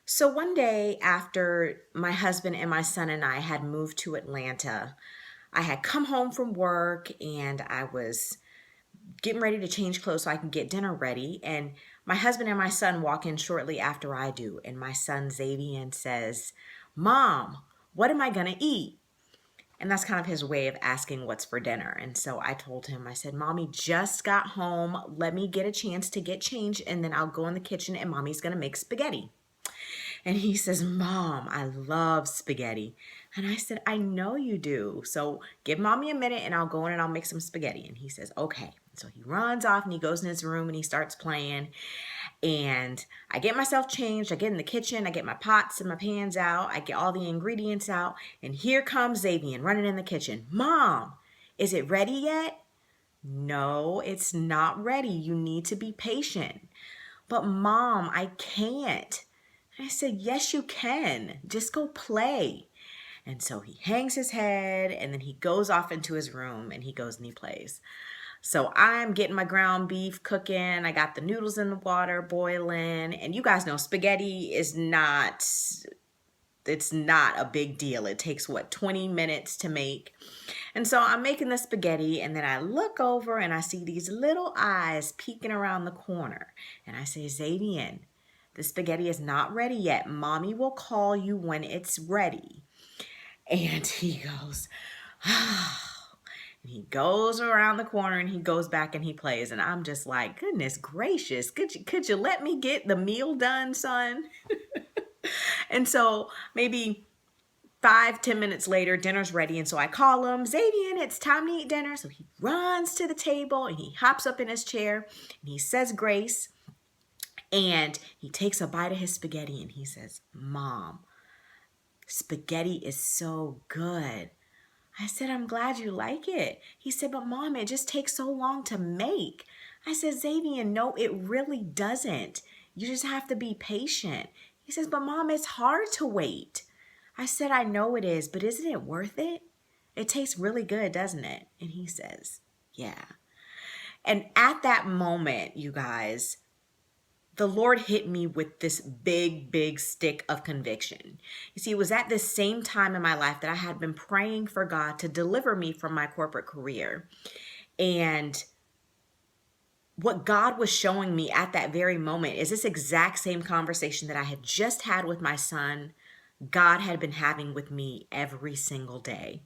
So one day after my husband and my son and I had moved to Atlanta, I had come home from work and I was getting ready to change clothes so I can get dinner ready. And my husband and my son walk in shortly after I do. And my son Xavier says, "Mom, what am I going to eat?" And that's kind of his way of asking what's for dinner. And so I told him, I said, "Mommy just got home. Let me get a chance to get changed and then I'll go in the kitchen and mommy's going to make spaghetti." And he says, "Mom, I love spaghetti." And I said, "I know you do. So give mommy a minute and I'll go in and I'll make some spaghetti." And he says, "Okay." So he runs off and he goes in his room and he starts playing. And I get myself changed. I get in the kitchen. I get my pots and my pans out. I get all the ingredients out. And here comes Xavier running in the kitchen. "Mom, is it ready yet?" "No, it's not ready. You need to be patient." "But Mom, I can't." I said, "Yes, you can. Just go play." And so he hangs his head and then he goes off into his room and he goes and he plays. So I'm getting my ground beef cooking. I got the noodles in the water boiling. And you guys know spaghetti is not, it's not a big deal. It takes 20 minutes to make. And so I'm making the spaghetti and then I look over and I see these little eyes peeking around the corner. And I say, "Xavier, the spaghetti is not ready yet. Mommy will call you when it's ready." And he goes, and he goes around the corner and he goes back and he plays. And I'm just like, goodness gracious, could you let me get the meal done, son? And so maybe 5, 10 minutes later, dinner's ready. And so I call him, "Xavier, it's time to eat dinner." So he runs to the table and he hops up in his chair and he says grace and he takes a bite of his spaghetti and he says, "Mom, spaghetti is so good." I said, "I'm glad you like it." He said, "But Mom, it just takes so long to make." I said, "Xavier, no, it really doesn't. You just have to be patient." He says, "But Mom, it's hard to wait." I said, "I know it is, but isn't it worth it? It tastes really good, doesn't it?" And he says, "Yeah." And at that moment, you guys, the Lord hit me with this big, big stick of conviction. You see, it was at this same time in my life that I had been praying for God to deliver me from my corporate career. And what God was showing me at that very moment is this exact same conversation that I had just had with my son. God had been having with me every single day.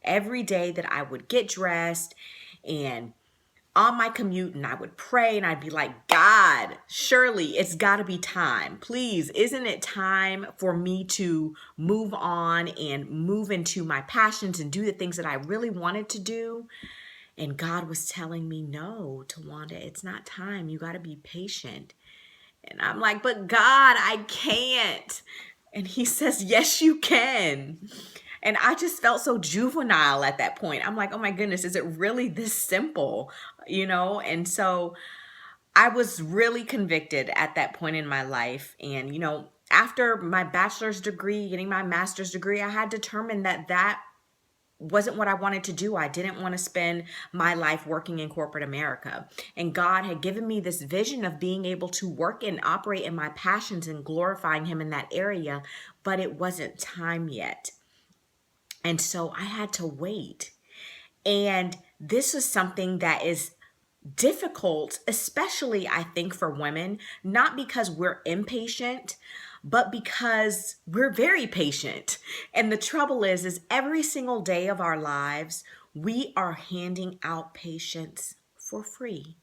Every day that I would get dressed and on my commute and I would pray and I'd be like, "God, surely it's got to be time. Please, isn't it time for me to move on and move into my passions and do the things that I really wanted to do?" And God was telling me, "No, Tawanda, it's not time. You got to be patient." And I'm like, "But God, I can't." And he says, "Yes, you can." And I just felt so juvenile at that point. I'm like, "Oh my goodness, is it really this simple?" And so I was really convicted at that point in my life. And, after my bachelor's degree, getting my master's degree, I had determined that that wasn't what I wanted to do. I didn't want to spend my life working in corporate America. And God had given me this vision of being able to work and operate in my passions and glorifying Him in that area, but it wasn't time yet. And so I had to wait. And this is something that is difficult, especially I think for women, not because we're impatient, but because we're very patient. And the trouble is every single day of our lives, we are handing out patience for free.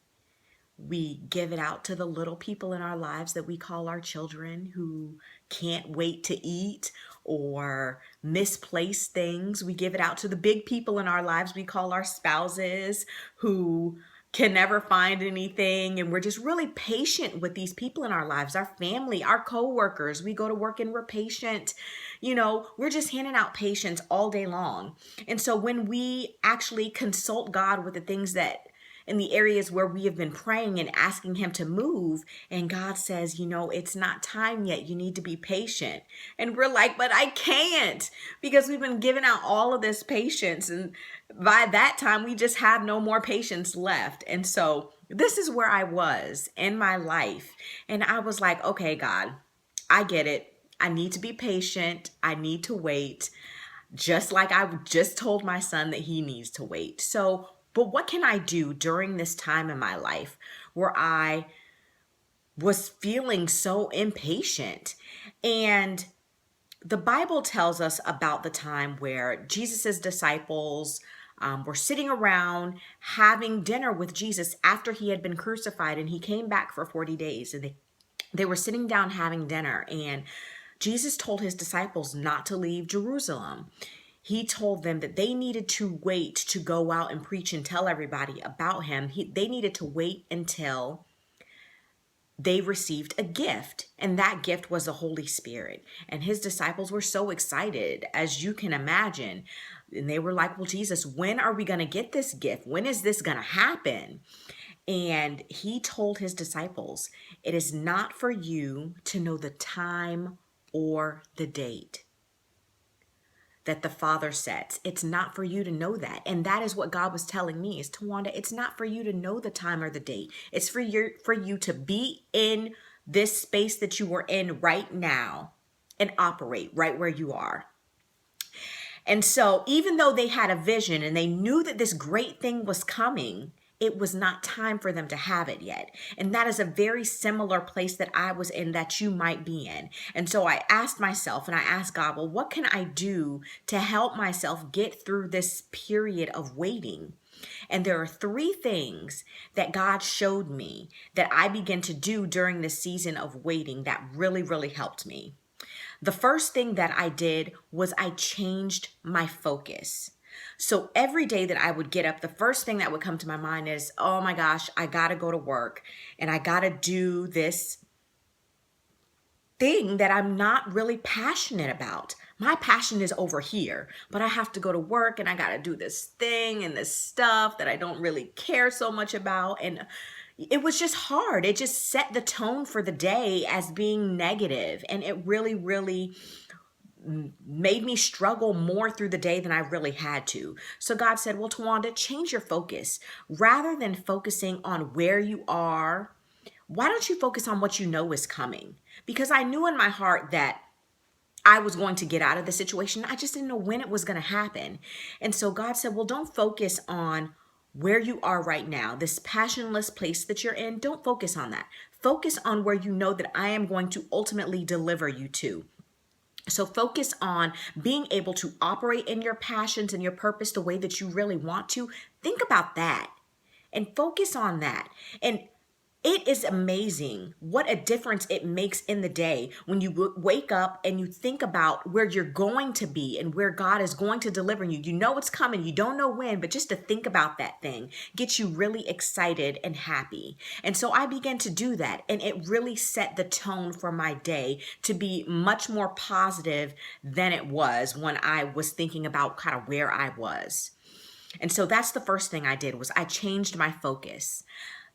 We give it out to the little people in our lives that we call our children who can't wait to eat or misplace things. We give it out to the big people in our lives we call our spouses who can never find anything. And we're just really patient with these people in our lives, our family, our coworkers. We go to work and we're patient. We're just handing out patience all day long. And so when we actually consult God with the things that in the areas where we have been praying and asking Him to move, and God says, "It's not time yet. You need to be patient." And we're like, "But I can't," because we've been giving out all of this patience. And by that time, we just have no more patience left. And so this is where I was in my life. And I was like, "Okay, God, I get it. I need to be patient. I need to wait, just like I just told my son that he needs to wait. So, but what can I do during this time in my life where I was feeling so impatient? And the Bible tells us about the time where Jesus's disciples were sitting around having dinner with Jesus after he had been crucified, and he came back for 40 days, and they were sitting down having dinner, and Jesus told his disciples not to leave Jerusalem. He told them that they needed to wait to go out and preach and tell everybody about him. They needed to wait until they received a gift, and that gift was the Holy Spirit. And his disciples were so excited, as you can imagine. And they were like, well, Jesus, when are we going to get this gift? When is this going to happen? And he told his disciples, it is not for you to know the time or the date that the Father sets. It's not for you to know that. And that is what God was telling me, is, Tawanda, it's not for you to know the time or the date. It's for you to be in this space that you are in right now and operate right where you are. And so even though they had a vision and they knew that this great thing was coming, it was not time for them to have it yet. And that is a very similar place that I was in, that you might be in. And so I asked myself, and I asked God, well, what can I do to help myself get through this period of waiting? And there are 3 things that God showed me that I began to do during this season of waiting that really, really helped me. The first thing that I did was I changed my focus. So every day that I would get up, the first thing that would come to my mind is, oh my gosh, I got to go to work and I got to do this thing that I'm not really passionate about. My passion is over here, but I have to go to work and I got to do this thing and this stuff that I don't really care so much about. And it was just hard. It just set the tone for the day as being negative. And it really, really made me struggle more through the day than I really had to. So God said, well, Tawanda, change your focus. Rather than focusing on where you are, why don't you focus on what you know is coming? Because I knew in my heart that I was going to get out of the situation. I just didn't know when it was going to happen. And so God said, well, don't focus on where you are right now, this passionless place that you're in. Don't focus on that. Focus on where you know that I am going to ultimately deliver you to. So focus on being able to operate in your passions and your purpose the way that you really want to. Think about that and focus on that. And it is amazing what a difference it makes in the day when you wake up and you think about where you're going to be and where God is going to deliver you. You know it's coming. You don't know when, but just to think about that thing gets you really excited and happy. And so I began to do that, and it really set the tone for my day to be much more positive than it was when I was thinking about kind of where I was. And so that's the first thing I did, was I changed my focus.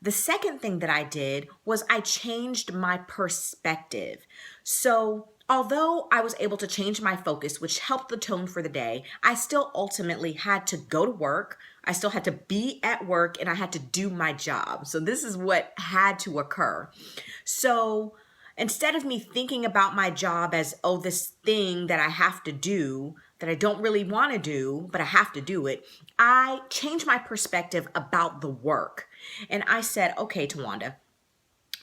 The second thing that I did was I changed my perspective. So although I was able to change my focus, which helped the tone for the day, I still ultimately had to go to work. I still had to be at work, and I had to do my job. So this is what had to occur. So instead of me thinking about my job as, oh, this thing that I have to do that I don't really want to do, but I have to do it, I changed my perspective about the work. And I said, okay, Tawanda,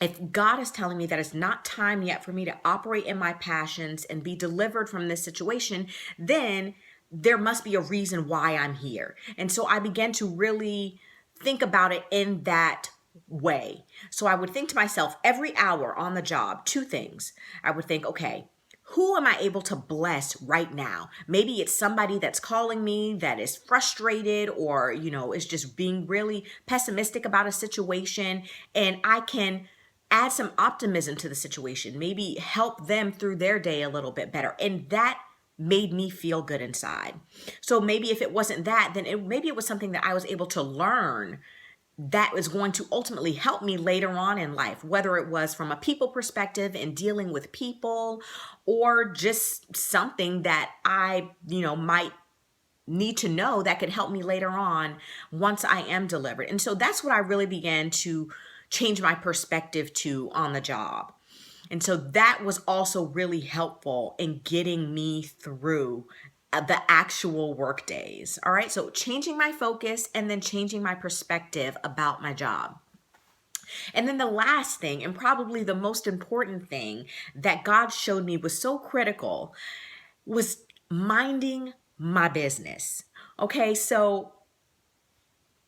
if God is telling me that it's not time yet for me to operate in my passions and be delivered from this situation, then there must be a reason why I'm here. And so I began to really think about it in that way. So I would think to myself every hour on the job, 2 things. I would think, okay, who am I able to bless right now? Maybe it's somebody that's calling me that is frustrated or, is just being really pessimistic about a situation, and I can add some optimism to the situation, maybe help them through their day a little bit better. And that made me feel good inside. So maybe if it wasn't that, then maybe it was something that I was able to learn that was going to ultimately help me later on in life, whether it was from a people perspective and dealing with people, or just something that I, might need to know that could help me later on once I am delivered. And so that's what I really began to change my perspective to on the job. And so that was also really helpful in getting me through the actual work days. All right. So changing my focus and then changing my perspective about my job. And then the last thing, and probably the most important thing that God showed me was so critical, was minding my business. Okay. So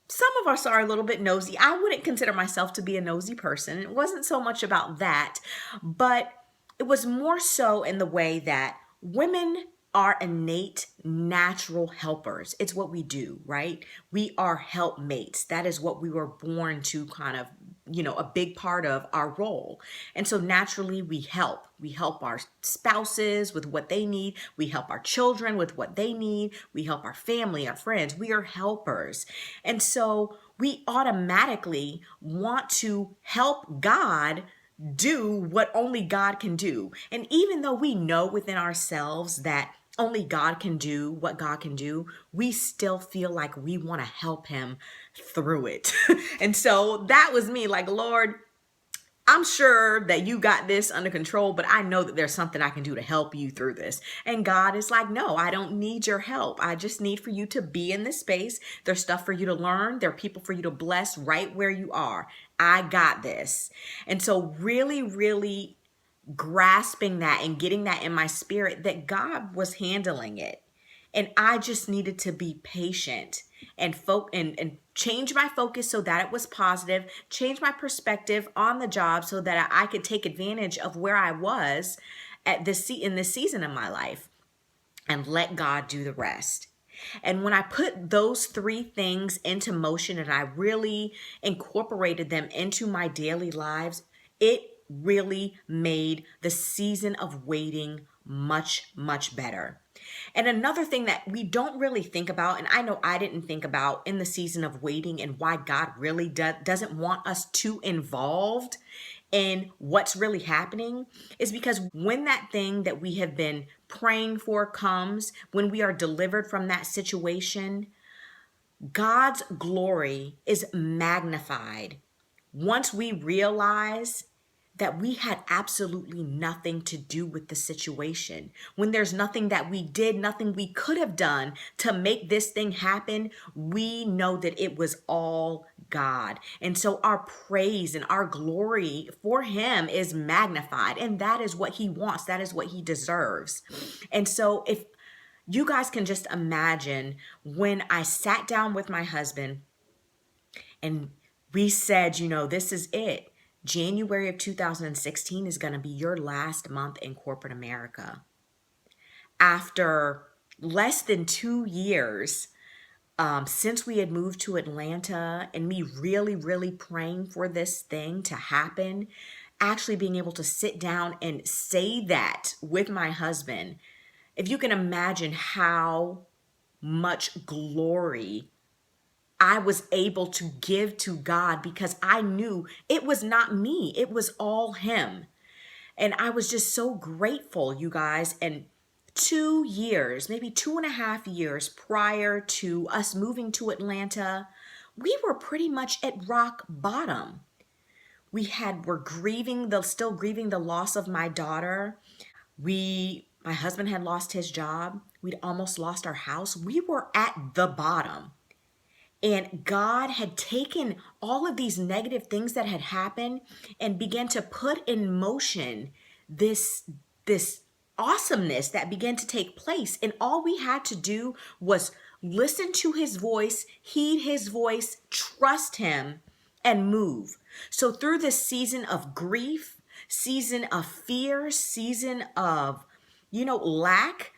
some of us are a little bit nosy. I wouldn't consider myself to be a nosy person. It wasn't so much about that, but it was more so in the way that women are innate natural helpers. It's what we do, right? We are helpmates. That is what we were born to kind of, a big part of our role. And so naturally we help. We help our spouses with what they need. We help our children with what they need. We help our family, our friends. We are helpers. And so we automatically want to help God do what only God can do. And even though we know within ourselves that only God can do what God can do, we still feel like we want to help him through it. And so that was me, like, Lord, I'm sure that you got this under control, but I know that there's something I can do to help you through this. And God is like, no, I don't need your help. I just need for you to be in this space. There's stuff for you to learn. There are people for you to bless right where you are. I got this. And so really, really grasping that and getting that in my spirit that God was handling it. And I just needed to be patient and and change my focus so that it was positive, change my perspective on the job so that I could take advantage of where I was in this season of my life, and let God do the rest. And when I put those three things into motion and I really incorporated them into my daily lives, it really made the season of waiting much, much better. And another thing that we don't really think about, and I know I didn't think about in the season of waiting, and why God really doesn't want us too involved in what's really happening, is because when that thing that we have been praying for comes, when we are delivered from that situation, God's glory is magnified once we realize that we had absolutely nothing to do with the situation. When there's nothing that we did, nothing we could have done to make this thing happen, we know that it was all God. And so our praise and our glory for him is magnified. And that is what he wants. That is what he deserves. And so if you guys can just imagine when I sat down with my husband and we said, this is it. January of 2016 is going to be your last month in corporate America. After less than 2 years since we had moved to Atlanta, and me really, really praying for this thing to happen, actually being able to sit down and say that with my husband, if you can imagine how much glory I was able to give to God, because I knew it was not me, it was all him. And I was just so grateful, you guys. And 2 years, maybe 2.5 years prior to us moving to Atlanta, we were pretty much at rock bottom. Were still grieving the loss of my daughter. My husband had lost his job. We'd almost lost our house. We were at the bottom. And God had taken all of these negative things that had happened and began to put in motion this awesomeness that began to take place. And all we had to do was listen to his voice, heed his voice, trust him, and move. So through this season of grief, season of fear, season of, lack,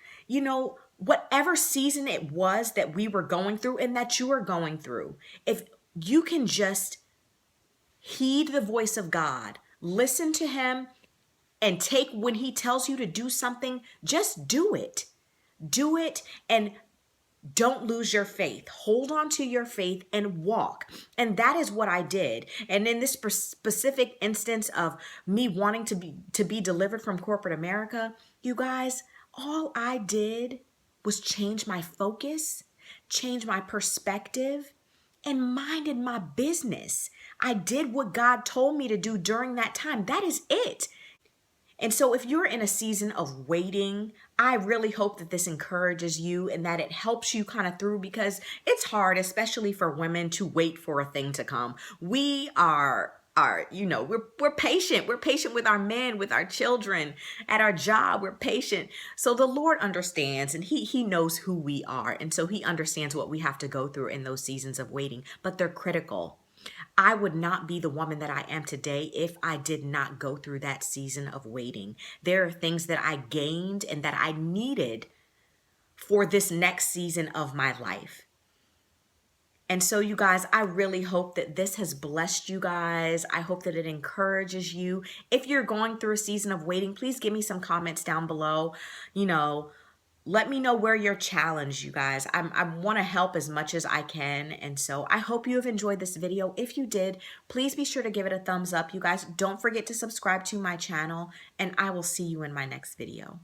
whatever season it was that we were going through and that you are going through, if you can just heed the voice of God, listen to him, and take when he tells you to do something, just do it. Do it, and don't lose your faith. Hold on to your faith and walk. And that is what I did. And in this specific instance of me wanting to be delivered from corporate America, you guys, all I did was change my focus, change my perspective, and minded my business. I did what God told me to do during that time. That is it. And so, if you're in a season of waiting, I really hope that this encourages you and that it helps you kind of through, because it's hard, especially for women, to wait for a thing to come. We are, we're patient. We're patient with our men, with our children, at our job. We're patient. So the Lord understands, and He knows who we are, and so He understands what we have to go through in those seasons of waiting. But they're critical. I would not be the woman that I am today if I did not go through that season of waiting. There are things that I gained and that I needed for this next season of my life. And so, you guys, I really hope that this has blessed you guys. I hope that it encourages you. If you're going through a season of waiting, please give me some comments down below. You know, let me know where you're challenged, you guys. I want to help as much as I can. And so I hope you have enjoyed this video. If you did, please be sure to give it a thumbs up. You guys, don't forget to subscribe to my channel, and I will see you in my next video.